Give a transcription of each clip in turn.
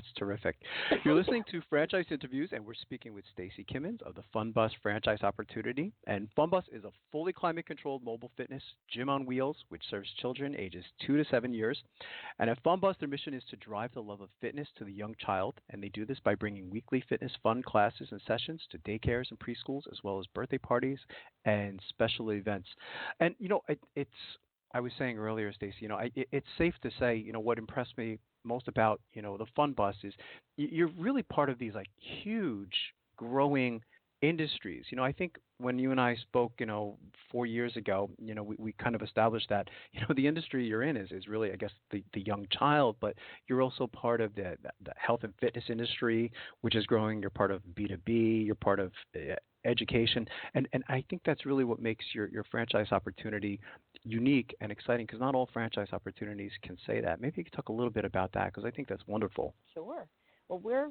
That's terrific. You're listening to Franchise Interviews, and we're speaking with Stacey Kimmins of the Fun Bus Franchise Opportunity. And Fun Bus is a fully climate-controlled mobile fitness gym on wheels, which serves children ages 2 to 7 years. And at Fun Bus, their mission is to drive the love of fitness to the young child, and they do this by bringing weekly fitness fun classes and sessions to daycares and preschools, as well as birthday parties and special events. And, I was saying earlier, Stacey, it's safe to say, what impressed me most about, the Fun Bus is you're really part of these like huge growing industries. I think when you and I spoke, 4 years ago, we kind of established that, the industry you're in is really, I guess, the young child, but you're also part of the health and fitness industry, which is growing. You're part of B2B, you're part of education. And I think that's really what makes your franchise opportunity unique and exciting, because not all franchise opportunities can say that. Maybe you could talk a little bit about that, because I think that's wonderful. Sure. Well, we're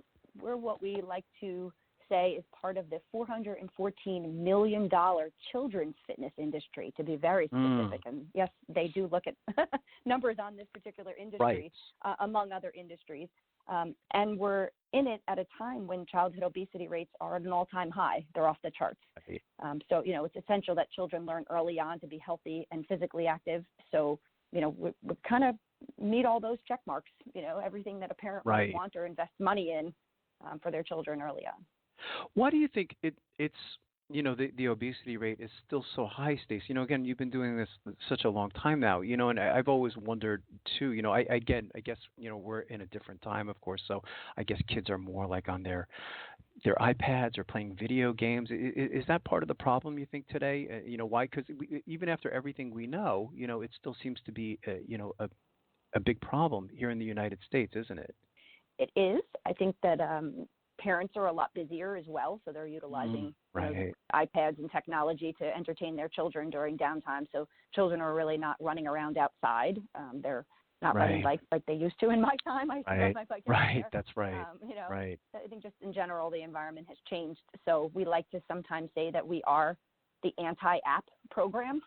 what we like to say is part of the $414 million children's fitness industry, to be very specific. And yes, they do look at numbers on this particular industry, right, among other industries. And we're in it at a time when childhood obesity rates are at an all-time high. They're off the charts. Right. So, it's essential that children learn early on to be healthy and physically active. So, we kind of meet all those check marks, everything that a parent right. might want or invest money in for their children early on. Why do you think it's the obesity rate is still so high, Stacey? Again, you've been doing this such a long time now, and I've always wondered too, I guess, we're in a different time, of course. So I guess kids are more like on their iPads or playing video games. Is that part of the problem, you think, today? Why? Because even after everything we know, it still seems to be, a big problem here in the United States, isn't it? It is. I think that parents are a lot busier as well, so they're utilizing right. iPads and technology to entertain their children during downtime. So children are really not running around outside. They're not right. riding bikes like they used to in my time. I rode my bike everywhere. Right, that's right. Right. I think just in general the environment has changed. So we like to sometimes say that we are the anti-app program.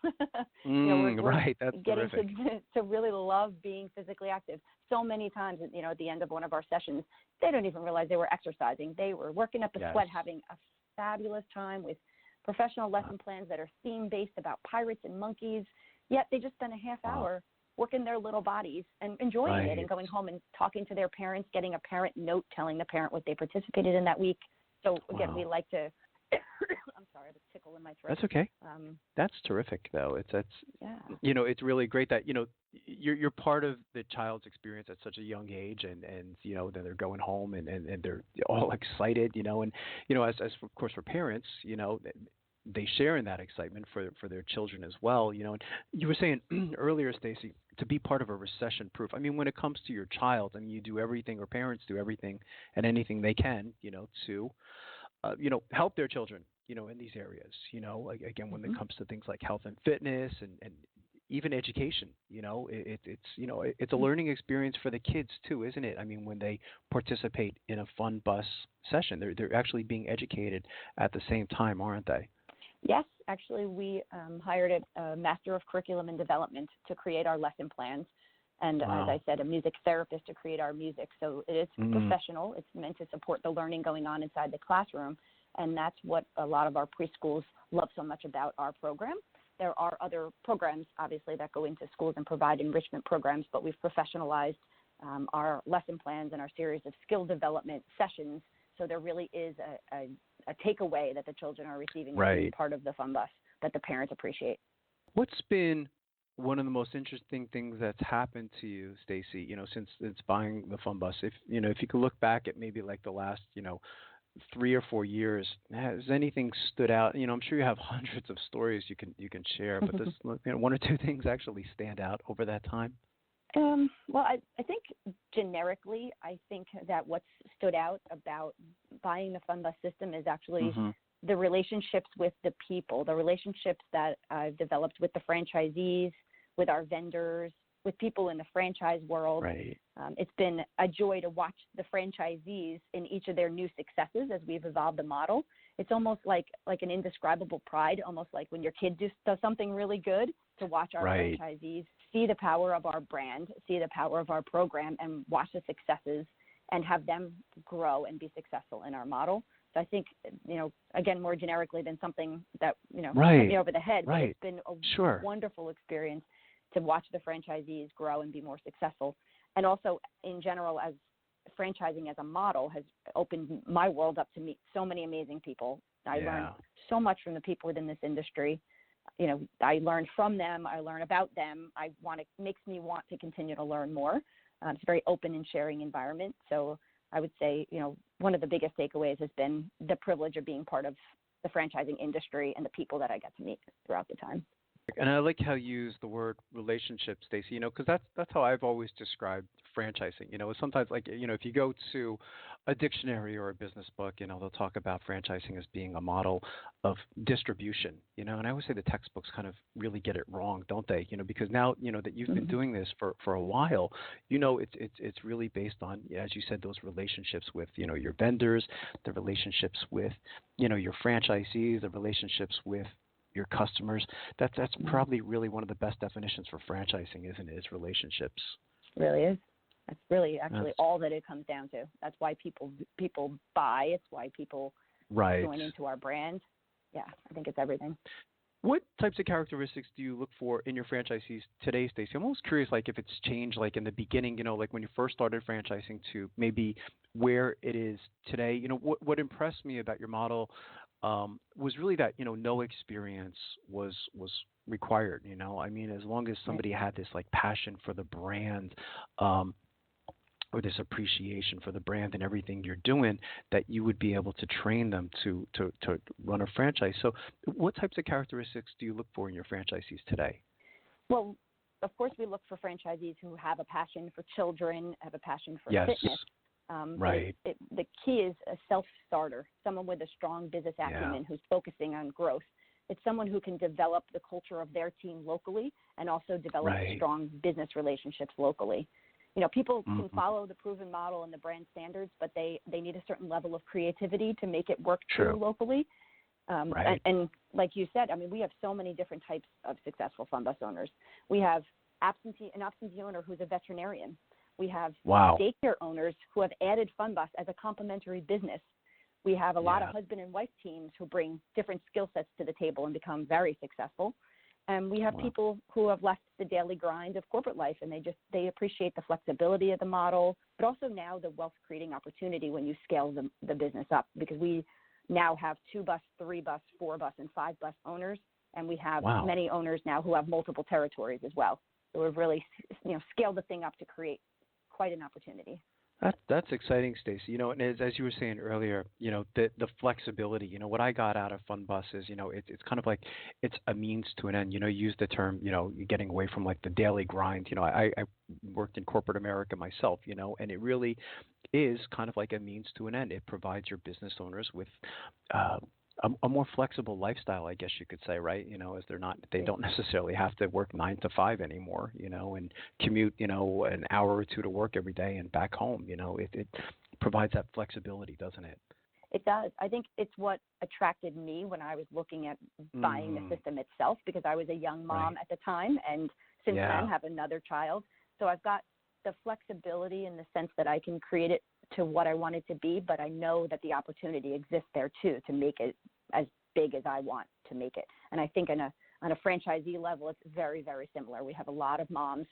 We're right, that's getting terrific. to really love being physically active. So many times, at the end of one of our sessions, they don't even realize they were exercising. They were working up a yes. sweat, having a fabulous time with professional lesson plans that are theme-based about pirates and monkeys, yet they just spent a half hour working their little bodies and enjoying right. it and going home and talking to their parents, getting a parent note telling the parent what they participated in that week. So, again, we like to – I'm sorry, the tickle in my throat. That's okay. That's terrific, though. It's it's really great that you're part of the child's experience at such a young age, and then they're going home and they're all excited, and as of course for parents, they share in that excitement for their children as well, And you were saying earlier, Stacey, to be part of a recession-proof. I mean, when it comes to your child, you do everything, or parents do everything and anything they can, to help their children, in these areas, again, when it comes to things like health and fitness and even education, it's a learning experience for the kids too, isn't it? I mean, when they participate in a Fun Bus session, they're actually being educated at the same time, aren't they? Yes, actually, we hired a Master of Curriculum and Development to create our lesson plans. And as I said, a music therapist to create our music. So it is professional. It's meant to support the learning going on inside the classroom. And that's what a lot of our preschools love so much about our program. There are other programs, obviously, that go into schools and provide enrichment programs, but we've professionalized our lesson plans and our series of skill development sessions. So there really is a takeaway that the children are receiving as being part of the Fun Bus that the parents appreciate. What's been one of the most interesting things that's happened to you, Stacey, since it's buying the Fun Bus? If you could look back at maybe like the last, 3 or 4 years, has anything stood out? I'm sure you have hundreds of stories you can share, but this, one or two things actually stand out over that time. Well, I think generically, I think that what's stood out about buying the Fun Bus system is actually the relationships with the people, the relationships that I've developed with the franchisees, with our vendors, with people in the franchise world. Right. It's been a joy to watch the franchisees in each of their new successes as we've evolved the model. It's almost like an indescribable pride, almost like when your kid does something really good, to watch our franchisees see the power of our brand, see the power of our program, and watch the successes and have them grow and be successful in our model. So I think, again, more generically than something that, hit me over the head, but it's been a wonderful experience to watch the franchisees grow and be more successful. And also, in general, as franchising as a model has opened my world up to meet so many amazing people. I learned so much from the people within this industry. I learn from them. I learn about them. Makes me want to continue to learn more. It's a very open and sharing environment. So I would say, one of the biggest takeaways has been the privilege of being part of the franchising industry and the people that I get to meet throughout the time. And I like how you use the word relationship, Stacey, because that's how I've always described franchising. Sometimes if you go to a dictionary or a business book, they'll talk about franchising as being a model of distribution, and I always say the textbooks kind of really get it wrong, don't they? Because now, that you've been doing this for a while, it's really based on, as you said, those relationships with, your vendors, the relationships with, your franchisees, the relationships with your customers. That's probably really one of the best definitions for franchising, isn't it? Is relationships. It really is. That's really actually all that it comes down to. That's why people buy. It's why people join into our brand. Yeah, I think it's everything. What types of characteristics do you look for in your franchisees today, Stacey? I'm almost curious, if it's changed, in the beginning, when you first started franchising to maybe where it is today. What impressed me about your model was really that, no experience was required. As long as somebody had this passion for the brand, or this appreciation for the brand and everything you're doing, that you would be able to train them to run a franchise. So what types of characteristics do you look for in your franchisees today? Well, of course, we look for franchisees who have a passion for children, have a passion for fitness. The key is a self-starter, someone with a strong business acumen who's focusing on growth. It's someone who can develop the culture of their team locally and also develop strong business relationships locally. People can follow the proven model and the brand standards, but they need a certain level of creativity to make it work too locally. And like you said, we have so many different types of successful Fun Bus owners. We have an absentee owner who's a veterinarian. We have daycare owners who have added Fun Bus as a complementary business. We have a lot of husband and wife teams who bring different skill sets to the table and become very successful. And we have people who have left the daily grind of corporate life, and they appreciate the flexibility of the model, but also now the wealth creating opportunity when you scale the business up, because we now have 2 bus, 3 bus, 4 bus, and 5 bus owners, and we have many owners now who have multiple territories as well. So we've really scaled the thing up to create quite an opportunity. That's exciting, Stacey. And as you were saying earlier, the flexibility. What I got out of Fun Bus is, it's kind of like it's a means to an end. You use the term, you're getting away from the daily grind. I worked in corporate America myself, and it really is kind of like a means to an end. It provides your business owners with a more flexible lifestyle, I guess you could say, right? As they don't necessarily have to work 9 to 5 anymore, and commute, an hour or 2 to work every day and back home. It provides that flexibility, doesn't it? It does. I think it's what attracted me when I was looking at buying the system itself, because I was a young mom at the time, and since then have another child. So I've got the flexibility in the sense that I can create it to what I want it to be, but I know that the opportunity exists there too to make it as big as I want to make it. And I think on a franchisee level, it's very, very similar. We have a lot of moms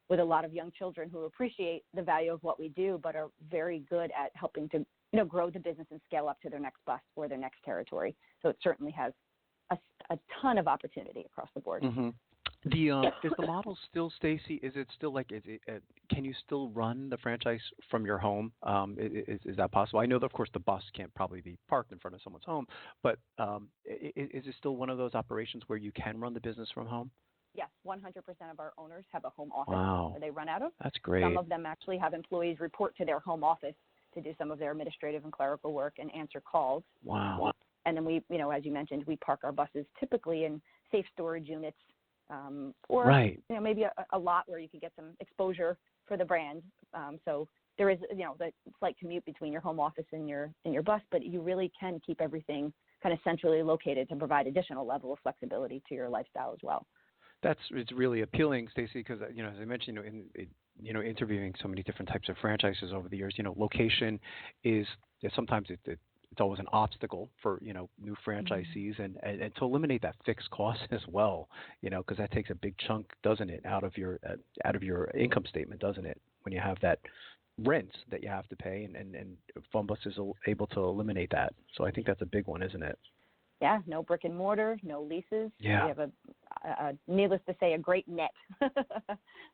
with a lot of young children who appreciate the value of what we do, but are very good at helping to grow the business and scale up to their next bus or their next territory. So it certainly has a ton of opportunity across the board. Mm-hmm. Is the model still, Stacey? Is it still can you still run the franchise from your home? Is that possible? I know that, of course, the bus can't probably be parked in front of someone's home, but is it still one of those operations where you can run the business from home? Yes, 100% of our owners have a home office where they run out of. That's great. Some of them actually have employees report to their home office to do some of their administrative and clerical work and answer calls. Wow. And then we, as you mentioned, we park our buses typically in safe storage units. Or maybe a lot where you can get some exposure for the brand. So there is the slight commute between your home office and your bus, but you really can keep everything kind of centrally located to provide additional level of flexibility to your lifestyle as well. It's really appealing, Stacey, because as I mentioned, interviewing so many different types of franchises over the years, location is sometimes it's always an obstacle for new franchisees, and to eliminate that fixed cost as well, because that takes a big chunk, doesn't it, out of your income statement, doesn't it, when you have that rent that you have to pay, and Funbus is able to eliminate that. So I think that's a big one, isn't it? Yeah, no brick and mortar, no leases. Yeah. We have a needless to say, a great net.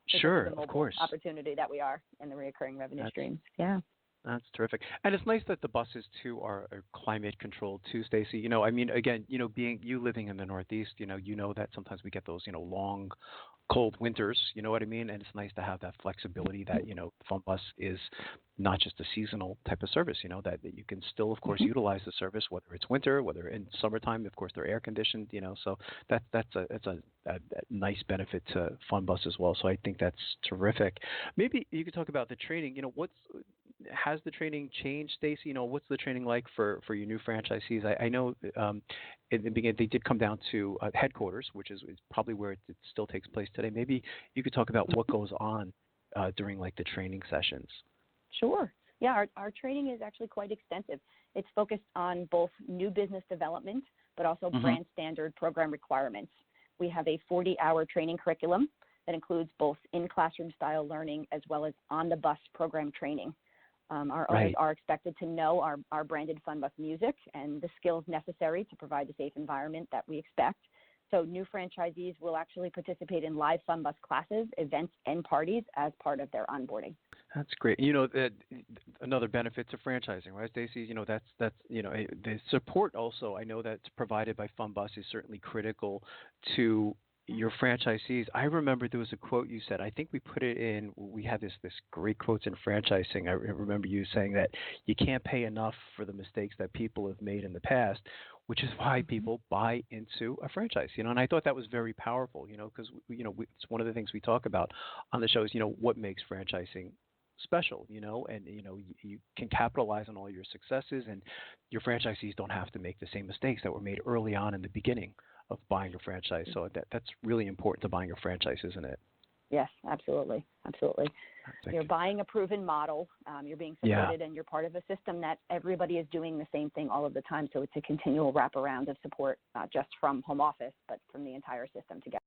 Sure, of course. Opportunity that we are in the recurring revenue streams. Yeah. That's terrific. And it's nice that the buses, too, are climate controlled, too, Stacey. I mean, again, being you living in the Northeast, you know that sometimes we get those, long, cold winters, you know what I mean? And it's nice to have that flexibility that, Funbus is not just a seasonal type of service, that you can still, of course, utilize the service, whether it's winter, whether in summertime, of course, they're air conditioned, so that's a nice benefit to Funbus as well. So I think that's terrific. Maybe you could talk about the training, has the training changed, Stacey? What's the training like for your new franchisees? I know in the beginning they did come down to headquarters, which is probably where it still takes place today. Maybe you could talk about what goes on during like the training sessions. Sure. Yeah, our training is actually quite extensive. It's focused on both new business development, but also brand standard program requirements. We have a 40-hour training curriculum that includes both in-classroom style learning as well as on-the-bus program training. Our owners are expected to know our branded Funbus music and the skills necessary to provide the safe environment that we expect. So new franchisees will actually participate in live Funbus classes, events, and parties as part of their onboarding. That's great. Another benefit to franchising, right, Stacey? That's the support also. I know that's provided by Funbus is certainly critical to your franchisees. I remember there was a quote you said. I think we put it in. We had this great quotes in franchising. I remember you saying that you can't pay enough for the mistakes that people have made in the past, which is why people buy into a franchise. And I thought that was very powerful. Because it's one of the things we talk about on the show is what makes franchising special, and you can capitalize on all your successes, and your franchisees don't have to make the same mistakes that were made early on in the beginning of buying a franchise. So that's really important to buying a franchise, isn't it? Yes, absolutely. Absolutely. You're buying a proven model. You're being supported, and you're part of a system that everybody is doing the same thing all of the time. So it's a continual wraparound of support, not just from home office, but from the entire system together.